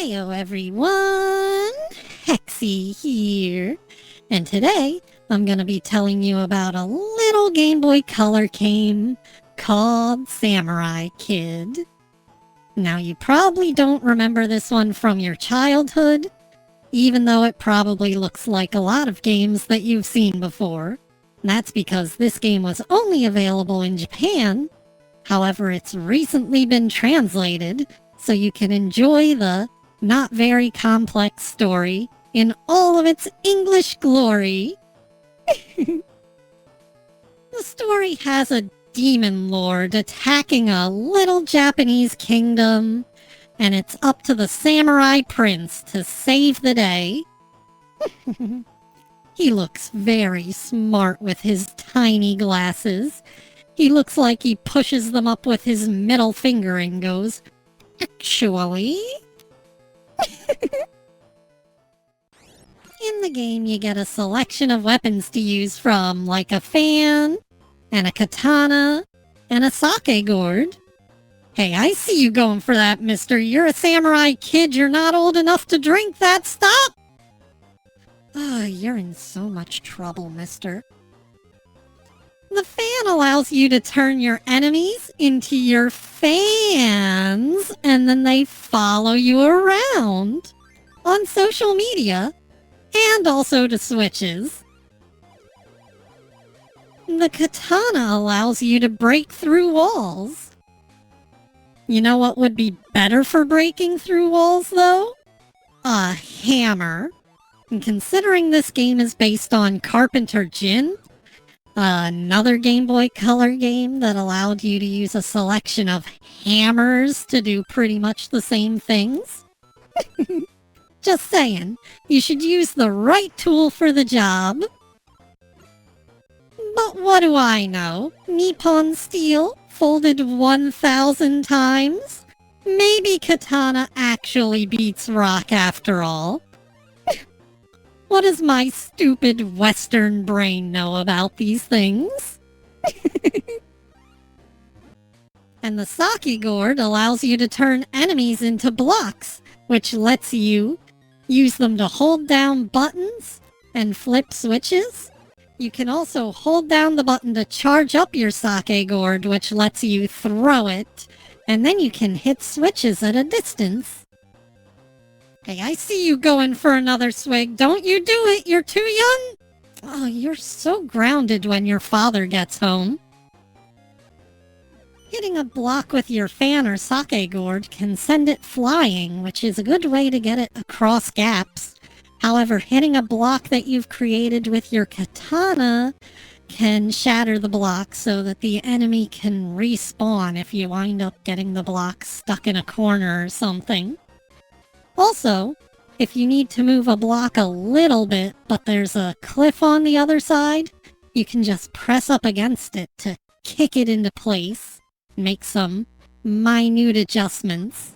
Heyo everyone, Hexi here, and today I'm gonna be telling you about a little Game Boy Color game called Samurai Kid. Now you probably don't remember this one from your childhood, even though it probably looks like a lot of games that you've seen before. And that's because this game was only available in Japan. However, it's recently been translated, so you can enjoy the not very complex story in all of its English glory. The story has a demon lord attacking a little Japanese kingdom, and it's up to the samurai prince to save the day. He looks very smart with his tiny glasses. He looks like he pushes them up with his middle finger and goes, "Actually?" In the game, you get a selection of weapons to use from, like a fan, and a katana, and a sake gourd. Hey, I see you going for that, mister. You're a samurai kid. You're not old enough to drink that stuff. You're in so much trouble, mister. The fan allows you to turn your enemies into your fans, and then they follow you around on social media, and also to switches. The katana allows you to break through walls. You know what would be better for breaking through walls, though? A hammer. And considering this game is based on Carpenter Jin, another Game Boy Color game that allowed you to use a selection of hammers to do pretty much the same things. Just saying, you should use the right tool for the job. But what do I know? Nippon steel folded 1,000 times? Maybe katana actually beats rock after all. What does my stupid Western brain know about these things? And the sake gourd allows you to turn enemies into blocks, which lets you use them to hold down buttons and flip switches. You can also hold down the button to charge up your sake gourd, which lets you throw it, and then you can hit switches at a distance. Hey, I see you going for another swig. Don't you do it. You're too young. Oh, you're so grounded when your father gets home. Hitting a block with your fan or sake gourd can send it flying, which is a good way to get it across gaps. However, hitting a block that you've created with your katana can shatter the block so that the enemy can respawn if you wind up getting the block stuck in a corner or something. Also, if you need to move a block a little bit, but there's a cliff on the other side, you can just press up against it to kick it into place, make some minute adjustments.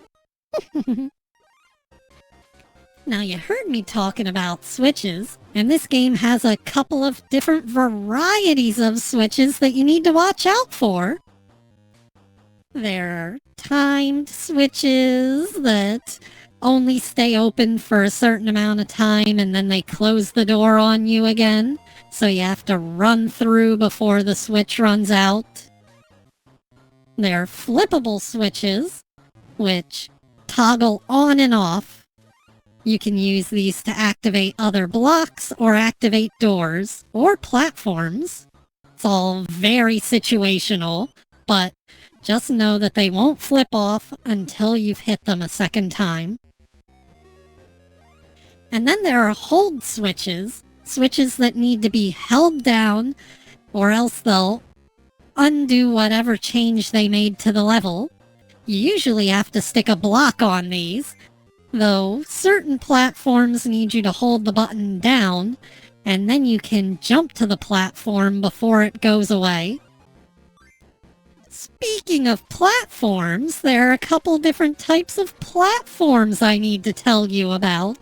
Now, you heard me talking about switches, and this game has a couple of different varieties of switches that you need to watch out for. There are timed switches that only stay open for a certain amount of time and then they close the door on you again, so you have to run through before the switch runs out. There are flippable switches, which toggle on and off. You can use these to activate other blocks or activate doors or platforms. It's all very situational, but just know that they won't flip off until you've hit them a second time. And then there are hold switches, switches that need to be held down, or else they'll undo whatever change they made to the level. You usually have to stick a block on these, though certain platforms need you to hold the button down, and then you can jump to the platform before it goes away. Speaking of platforms, there are a couple different types of platforms I need to tell you about.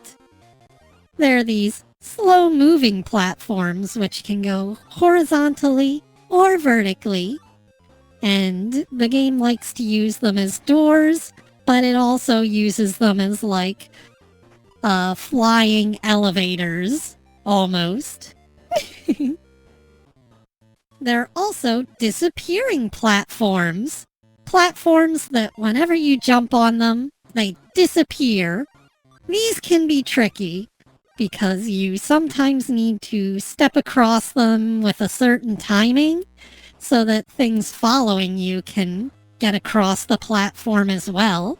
There are these slow-moving platforms which can go horizontally or vertically, and the game likes to use them as doors but it also uses them as like flying elevators, almost. There are also disappearing platforms. Platforms that whenever you jump on them, they disappear. These can be tricky because you sometimes need to step across them with a certain timing so that things following you can get across the platform as well.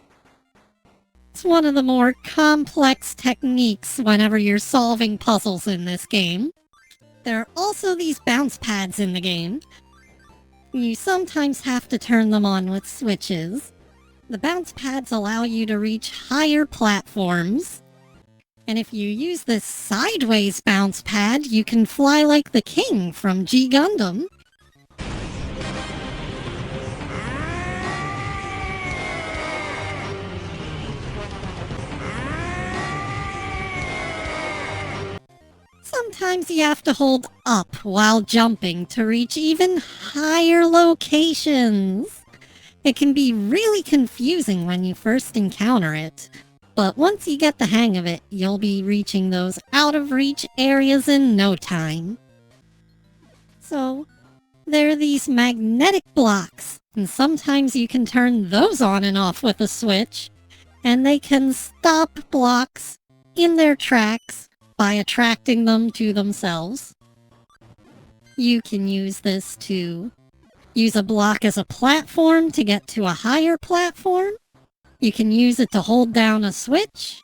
It's one of the more complex techniques whenever you're solving puzzles in this game. There are also these bounce pads in the game. You sometimes have to turn them on with switches. The bounce pads allow you to reach higher platforms. And if you use this sideways bounce pad, you can fly like the king from G Gundam. Sometimes you have to hold up while jumping to reach even higher locations. It can be really confusing when you first encounter it, but once you get the hang of it, you'll be reaching those out-of-reach areas in no time. So, there are these magnetic blocks, and sometimes you can turn those on and off with a switch, and they can stop blocks in their tracks by attracting them to themselves. You can use this to use a block as a platform to get to a higher platform. You can use it to hold down a switch.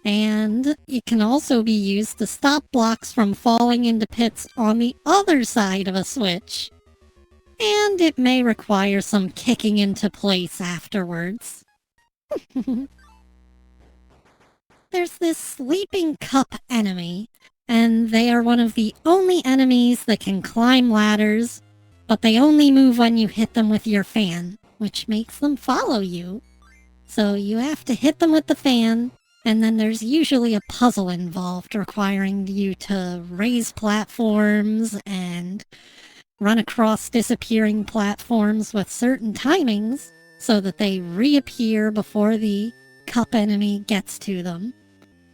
And it can also be used to stop blocks from falling into pits on the other side of a switch. And it may require some kicking into place afterwards. There's this sleeping cup enemy, and they are one of the only enemies that can climb ladders, but they only move when you hit them with your fan, which makes them follow you. So you have to hit them with the fan, and then there's usually a puzzle involved requiring you to raise platforms and run across disappearing platforms with certain timings so that they reappear before the cup enemy gets to them.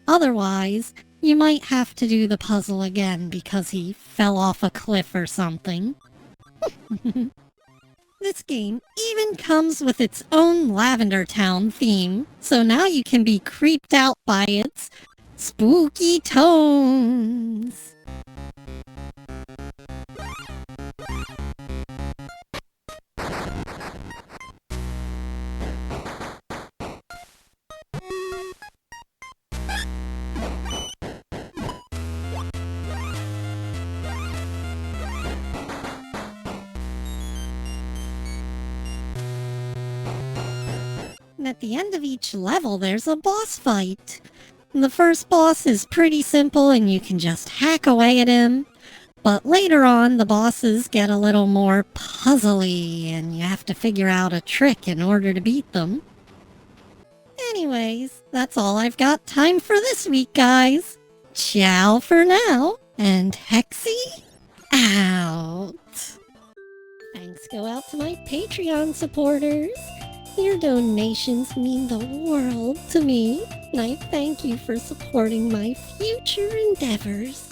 Otherwise, you might have to do the puzzle again because he fell off a cliff or something. This game even comes with its own Lavender Town theme, so now you can be creeped out by its spooky tones. And at the end of each level, there's a boss fight. And the first boss is pretty simple and you can just hack away at him. But later on, the bosses get a little more puzzly and you have to figure out a trick in order to beat them. Anyways, that's all I've got time for this week, guys. Ciao for now, and Hexi out. Thanks go out to my Patreon supporters. Your donations mean the world to me, and I thank you for supporting my future endeavors.